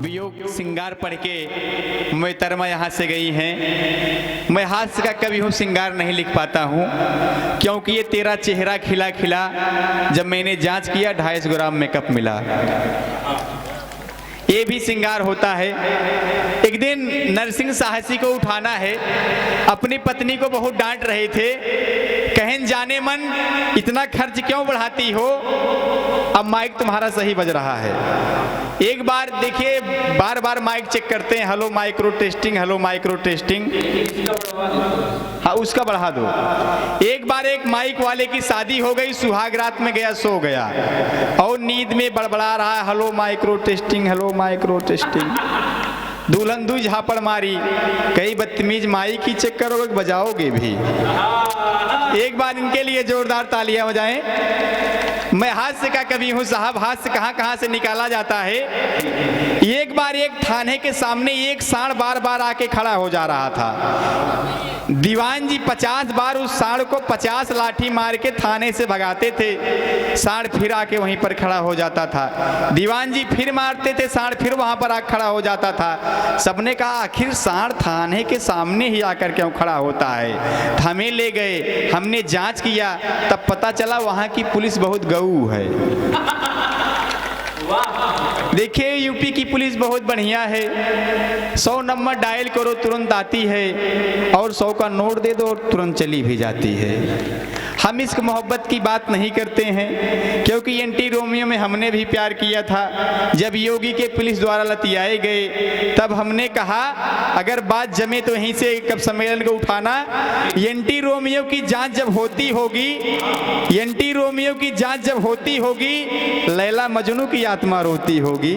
वियोग श्रृंगार पढ़ के मोहतरमा यहाँ से गई हैं। मैं हास्य का कभी हूँ श्रृंगार नहीं लिख पाता हूँ, क्योंकि ये तेरा चेहरा खिला खिला जब मैंने जांच किया 250 ग्राम मेकअप मिला। ये भी श्रृंगार होता है। एक दिन नरसिंह साहसी को उठाना है, अपनी पत्नी को बहुत डांट रहे थे, कहन जाने मन इतना खर्च क्यों बढ़ाती हो, अब माइक तुम्हारा सही बज रहा है। एक बार देखिए, बार बार माइक चेक करते हैं, hello micro testing, hello micro testing, हाँ उसका बढ़ा दो। एक बार एक माइक वाले की शादी हो गई, सुहाग रात में गया, सो गया और नींद में बड़बड़ा रहा है, hello micro testing, hello micro testing. दुल्हन दू झापड़ मारी, कई बदतमीज माइक ही चेक करोगे बजाओगे भी। एक बार इनके लिए जोरदार तालियां बजाएं। मैं हास्य का कवि हूँ साहब, हास्य कहाँ कहाँ से निकाला जाता है। एक बार एक थाने के सामने एक सांड बार बार आके खड़ा हो जा रहा था। दीवान जी 50 बार उस सांड को 50 लाठी मार के थाने से भगाते थे, सांड फिर आके वहीं पर खड़ा हो जाता था। दीवान जी फिर मारते थे, सांड फिर वहां पर आके खड़ा हो जाता था। सबने कहा आखिर सांड थाने के सामने ही आकर क्यों खड़ा होता है। हमें ले गए, हमने जांच किया, तब पता चला वहां की पुलिस बहुत गऊ है। देखिए यूपी की पुलिस बहुत बढ़िया है, 100 नंबर डायल करो तुरंत आती है, और 100 का नोट दे दो और तुरंत चली भी जाती है। हम इश्क मोहब्बत की बात नहीं करते हैं, क्योंकि एंटी रोमियो में हमने भी प्यार किया था। जब योगी के पुलिस द्वारा लतियाए गए, तब हमने कहा अगर बात जमे तो यहीं से कब सम्मेलन को उठाना। एंटी रोमियो की जांच जब होती होगी, एंटी रोमियो की जांच जब होती होगी, लैला मजनू की आत्मा रोती होगी।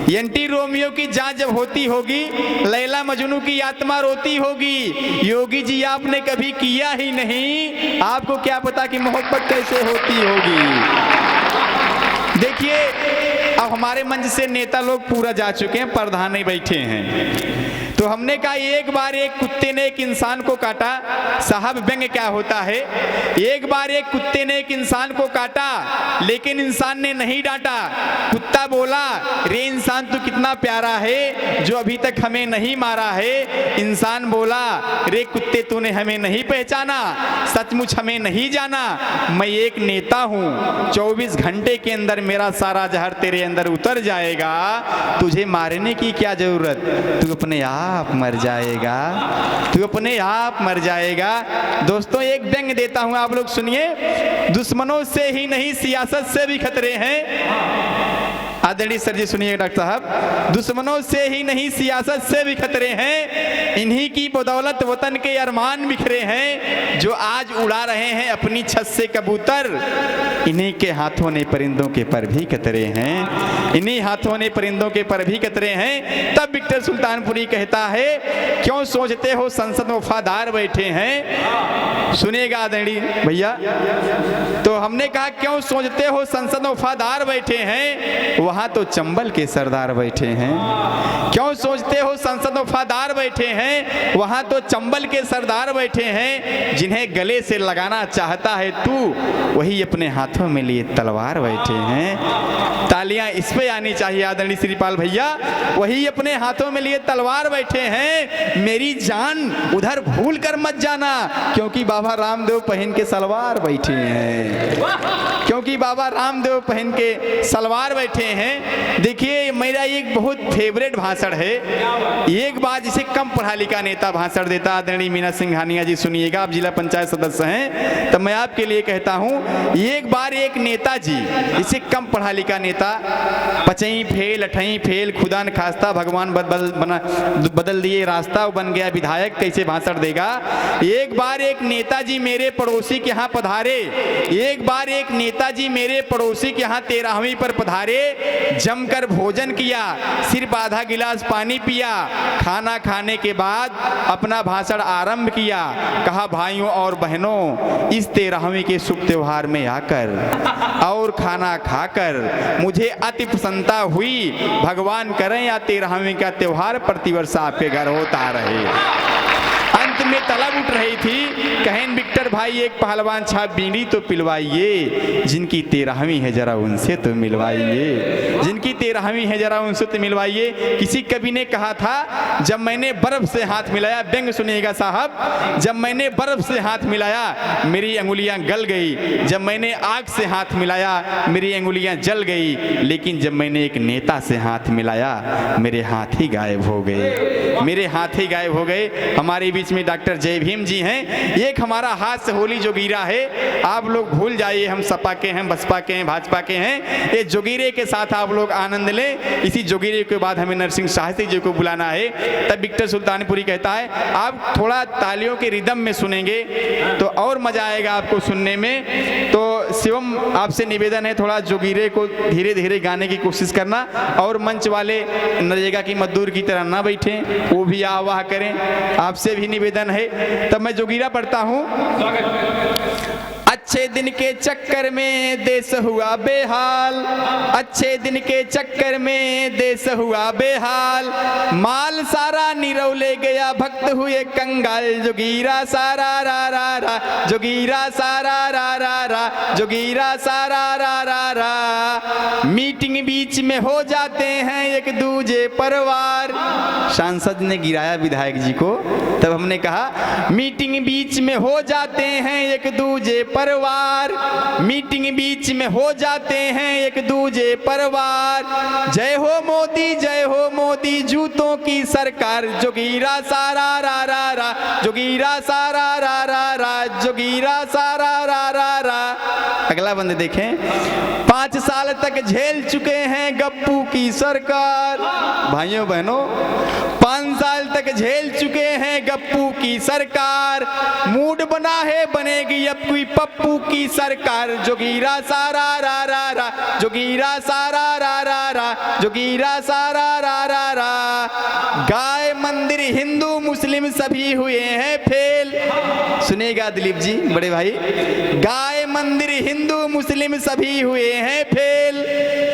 एंटी रोमियो की जांच जब होती होगी, लैला मजनू की आत्मा रोती होगी। योगी जी आपने कभी किया ही नहीं, आपको क्या पता कि मोहब्बत कैसे होती होगी। देखिए अब हमारे मंच से नेता लोग पूरा जा चुके हैं, प्रधान नहीं बैठे हैं। तो हमने कहा एक बार एक कुत्ते ने एक इंसान को काटा। साहब व्यंग्य क्या होता है, एक बार एक कुत्ते ने एक इंसान को काटा, लेकिन इंसान ने नहीं डांटा। कुत्ता बोला रे इंसान तू कितना प्यारा है, जो अभी तक हमें नहीं मारा है। इंसान बोला रे कुत्ते तूने हमें नहीं पहचाना, सचमुच हमें नहीं जाना। मैं एक नेता हूँ, 24 घंटे के अंदर मेरा सारा जहर तेरे अंदर उतर जाएगा, तुझे मारने की क्या जरूरत, तू अपने आप मर जाएगा, तू अपने आप मर जाएगा। दोस्तों एक व्यंग्य देता हूं, आप लोग सुनिए। दुश्मनों से ही नहीं सियासत से भी खतरे हैं। आदरणीय सर जी सुनिए डॉक्टर साहब, दुश्मनों से ही नहीं सियासत से भी खतरे हैं। इन्हीं की बदौलत वतन के अरमान बिखरे हैं, जो आज उड़ा रहे हैं अपनी छत से कबूतर। इन्हीं के हाथों ने परिंदों के पर भी कतरे हैं, इन्हीं हाथों ने परिंदों के पर भी कतरे हैं। तब विक्टर सुल्तानपुरी कहता है क्यों सोचते हो संसद में वफादार बैठे हैं। सुनिएगा आदरणीय भैया, तो हमने कहा क्यों सोचते हो संसद में वफादार बैठे हैं, वहां तो चंबल के सरदार बैठे हैं। क्यों सोचते हो संसद में वफादार बैठे हैं, वहां तो चंबल के सरदार बैठे हैं। जिन्हें गले से लगाना चाहता है तू, वही अपने हाथों में लिए तलवार बैठे हैं। तालियां इस पे आनी चाहिए आदरणीय श्रीपाल भैया, वही अपने हाथों में लिए तलवार बैठे हैं। मेरी जान उधर भूल कर मत जाना, क्योंकि बाबा रामदेव पहन के सलवार बैठे हैं, क्योंकि बाबा रामदेव पहन के सलवार बैठे हैं। देखिए मेरा एक बहुत फेवरेट भाषण है, एक बार जिसे कम पढ़ा लिखा नेता भाषण देता, आदरणीय मीना सिंघानिया जी सुनिएगा, आप जिला पंचायत सदस्य हैं, तो मैं आपके लिए कहता हूं। एक बार एक नेताजी, इसे कम पढ़ा लिखा नेता, पचई फेल अठई फेल खुदा न खास्ता, भगवान बदल दिए रास्ता, बन गया विधायक, कैसे भाषण देगा। एक बार एक नेताजी मेरे पड़ोसी के यहाँ पधारे, एक बार एक नेताजी मेरे पड़ोसी के यहाँ 13वीं पर पधारे। जमकर भोजन किया, सिर्फ आधा गिलास पानी पिया। खाना खाने के बाद अपना भाषण आरंभ किया, कहा भाइयों और बहनों, इस 13वीं के शुभ त्योहार में आकर और खाना खाकर मुझे अति प्रसन्नता हुई। भगवान करें या 13वीं का त्योहार प्रतिवर्ष आपके घर होता रहे। अंत में तलब उठ रही थी, कहें विक्टर भाई एक पहलवान छाप बीड़ी तो पिलवाइए, जिनकी 13वीं है जरा उनसे तो मिलवाइए, जिनकी 13वीं है जरा उनसे तो मिलवाइए। किसी कवि ने कहा था, जब मैंने बर्फ से हाथ मिलाया, व्यंग सुनिएगा साहब, जब मैंने बर्फ से हाथ मिलाया मेरी अंगुलियां गल गई, जब मैंने आग से हाथ मिलाया मेरी अंगुलियां जल गई, लेकिन जब मैंने एक नेता से हाथ मिलाया मेरे हाथ ही गायब हो गए, मेरे हाथ ही गायब हो गए। हमारे बीच में डॉक्टर जय भीम जी हैं। एक हमारा हाथ से होली जोगीरा है, आप लोग भूल जाइए हम सपा के हैं, बसपा के हैं, भाजपा के हैं, ये जोगीरे के साथ आप लोग आनंद लें। इसी जोगीरे के बाद हमें नरसिंह शास्त्री जी को बुलाना है। तब विक्टर सुल्तानपुरी कहता है, आप थोड़ा तालियों के रिदम में सुनेंगे तो और मजा आएगा आपको सुनने में। तो शिवम आपसे निवेदन है, थोड़ा जोगीरे को धीरे धीरे गाने की कोशिश करना, और मंच वाले नरेगा की मजदूर की तरह ना बैठें, वो भी आह वाह करें, आपसे भी निवेदन है। तब मैं जोगीरा पढ़ता हूँ। अच्छे दिन के चक्कर में देश हुआ बेहाल, अच्छे दिन के चक्कर में देश हुआ बेहाल, माल सारा नीरव ले गया भक्त हुए कंगाल, जोगीरा सारा रा रा रा, जोगीरा सारा रा रा रा, जोगीरा सारा रा रा रा। मीटिंग बीच में हो जाते हैं एक दूजे परिवार, सांसद ने गिराया विधायक जी को। तब हमने कहा, मीटिंग बीच में हो जाते हैं एक दूजे परिवार, मीटिंग बीच में हो जाते हैं एक दूजे परिवार, जय हो मोदी जय हो मोदी जूतों की सरकार, जोगीरा सारा रा रा रा, जोगीरा सारा रा रा रा, जोगीरा सारा रा रा रा। अगला बंदे देखें, 5 साल तक झेल चुके हैं गप्पू की सरकार, भाइयों बहनों 5 साल तक झेल चुके हैं गप्पू की सरकार, मूड बना है बनेगी अब कोई पप्पू की सरकार, जोगीरा सारा रा रा रा, जोगीरा सारा रा रा रा, जोगीरा सारा रा रा रा। गाय मंदिर हिंदू मुस्लिम सभी हुए हैं फेल, सुनेगा दिलीप जी बड़े भाई, गाय मंदिर हिंदू मुस्लिम सभी हुए हैं फेल,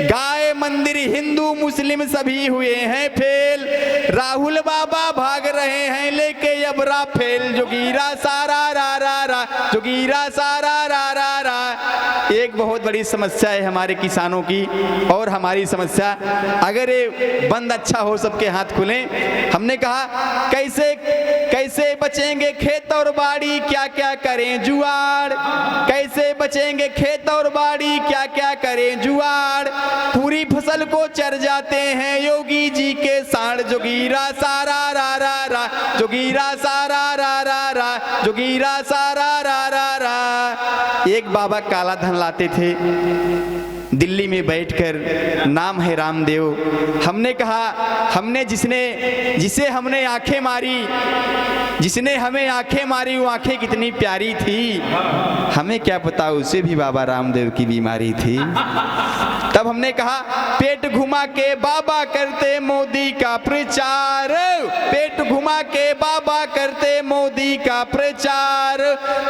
गाय मंदिर हिंदू मुस्लिम सभी हुए हैं फेल, राहुल बाबा भाग रहे हैं लेके अब राफेल, जोगीरा सारा रा रा रा, जोगीरा सारा रा रा रा। एक बहुत बड़ी समस्या है हमारे किसानों की और हमारी समस्या, अगर ये बंद अच्छा हो सबके हाथ खुले। हमने कहा कैसे कैसे बचेंगे खेत और बाड़ी, क्या क्या करें जुआड़, कैसे बचेंगे खेत और बाड़ी, क्या क्या करें जुआड़, पूरी फसल को चर जाते हैं योगी जी के सांड, जोगीरा सारा रा रा रा, जोगीरा सारा रा रा रा, जोगीरा सारा रा रा रा। एक बाबा काला धन लाते थे दिल्ली में बैठकर, नाम है रामदेव। हमने कहा, हमने जिसे हमने आंखें मारी, जिसने हमें आंखें मारी वो आंखें कितनी प्यारी थी, हमें क्या पता उसे भी बाबा रामदेव की बीमारी थी। तब हमने कहा, पेट घुमा के बाबा करते मोदी का प्रचार, पेट घुमा के बाबा करते मोदी का प्रचार,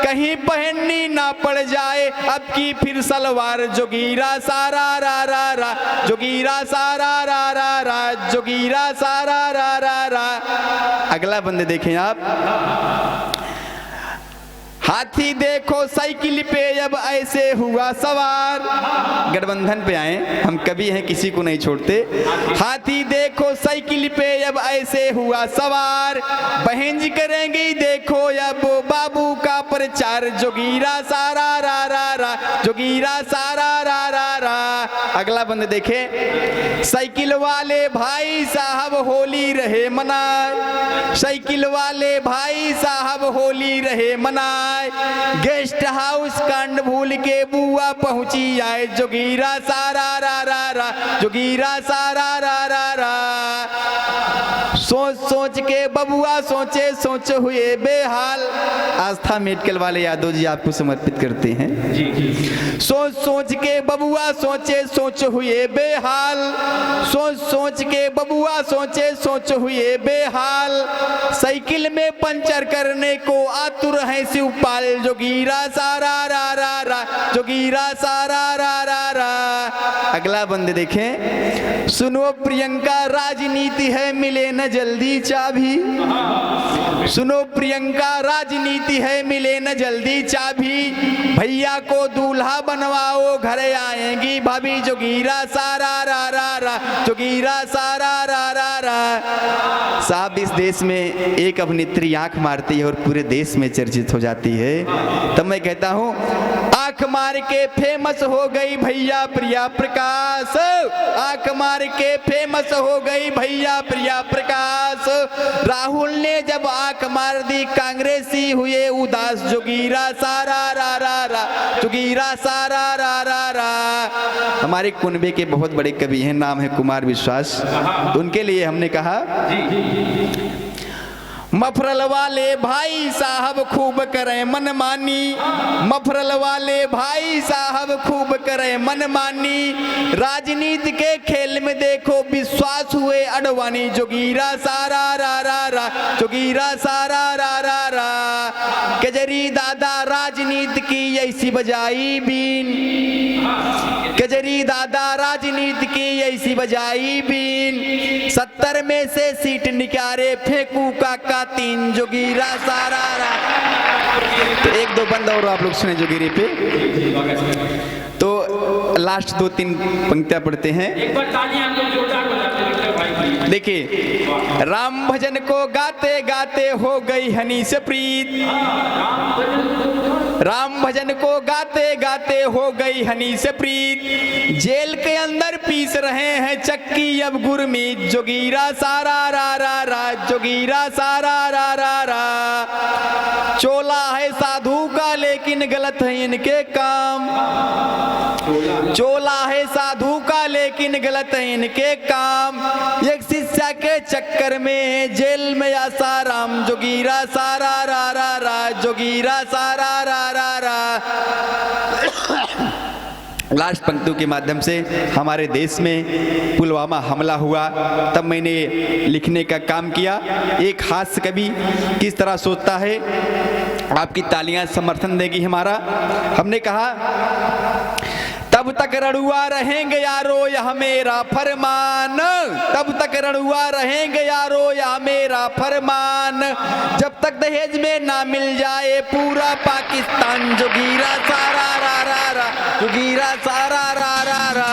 कहीं पहननी ना पड़ जाए अब की फिर सलवार, जोगीरा सारा रा रा रा, जोगीरा सारा रा रा रा, जोगीरा सारा रा रा रा। अगला बंदे देखें आप, हाथी देखो साइकिल पे अब ऐसे हुआ सवार, गठबंधन पे आए हम, कभी हैं किसी को नहीं छोड़ते। हाथी देखो साइकिल पे अब ऐसे हुआ सवार, बहन जी करेंगी देखो अब बाबू का प्रचार, जोगीरा सारा रा रा रा, जोगीरा सारा रा रा रा। अगला बंद देखे, साइकिल वाले भाई साहब होली रहे मनाए, साइकिल वाले भाई साहब होली रहे मनाए, गेस्ट हाउस कांड भूल के बुआ पहुंची आए, जोगीरा सारा रा रा रा, जोगीरा सारा रा रा रा। सोच सोच के बबुआ सोचे सोच हुए बेहाल। आस्था मेडिकल वाले यादव जी आपको समर्पित करते हैं। सोच सोच के बबुआ सोचे सोच हुए बेहाल, सोच सोच के बबुआ सोचे सोच हुए बेहाल, साइकिल में पंचर करने को आतुर है शिवपाल, जोगीरा सारा रा रा रा, जोगीरा सारा रा रा रा। अगला बंदे देखें, सुनो प्रियंका राजनीति है मिले न जल्दी चाबी, सुनो प्रियंका राजनीति है मिले न जल्दी चाबी, भैया को दूल्हा बनवाओ घर आएंगी भाभी, जोगीरा सारा रा रा रा, जोगीरा सारा रा रा रा। साहब इस देश में एक अभिनेत्री आंख मारती है और पूरे देश में चर्चित हो जाती है, तब मैं कहता हूँ आंख मार के फेमस हो गई भैया प्रिया प्रकाश, आंख मार के फेमस हो गई भैया प्रिया प्रकाश, राहुल ने जब आंख मार दी कांग्रेसी हुए उदास, जोगीरा सारा रा रा रा, जोगीरा सारा रा रा रा। हमारे कुनबे के बहुत बड़े कवि हैं, नाम है कुमार विश्वास, तो उनके लिए हमने कहा मफरल वाले भाई साहब खूब करें मनमानी, मफरल वाले भाई साहब खूब करें मनमानी, राजनीति के खेल में देखो विश्वास हुए अडवाणी, जोगीरा सारा रा रा रा, जोगीरा सारा रा रा रा। केजरी दादा राजनीति की ऐसी बजाई बीन, केजरी दादा राजनीति की ऐसी बजाई बीन, 70 में से सीट निकारे फेंकू काका 3, जोगीरा सारा रा। तो एक दो बंद और आप लोग सुने जोगीरे पे, तो लास्ट 2-3 पंक्तियां पढ़ते हैं। एक बार तालियां हम लोग जोरदार बजाते हैं। देखिए, राम भजन को गाते गाते हो गई हनी से प्रीत, राम भजन को गाते गाते हो गई हनी से प्रीत, जेल के अंदर पीस रहे हैं चक्की अब गुरमीत, जोगीरा सारा रा रा रा, जोगीरा सारा रा रा रा। चोला है साधु का लेकिन गलत है इनके काम, चोला है साधु का लेकिन गलत है इनके काम, एक शिष्या के चक्कर में जेल में आसाराम, जोगीरा सारा रा रा रा, जोगीरा सारा रा रा रा। लास्ट पंक्तियों के माध्यम से हमारे देश में पुलवामा हमला हुआ, तब मैंने लिखने का काम किया। एक हास्य कवि किस तरह सोचता है, आपकी तालियां समर्थन देगी हमारा। हमने कहा तब तक रणुआ रहेंगे यारो यह मेरा फरमान, तब तक रणुआ रहेंगे यारो यह मेरा फरमान, जब तक दहेज में ना मिल जाए पूरा पाकिस्तान, जोगीरा सारा रा रा रा, जोगीरा सारा रा रा रा।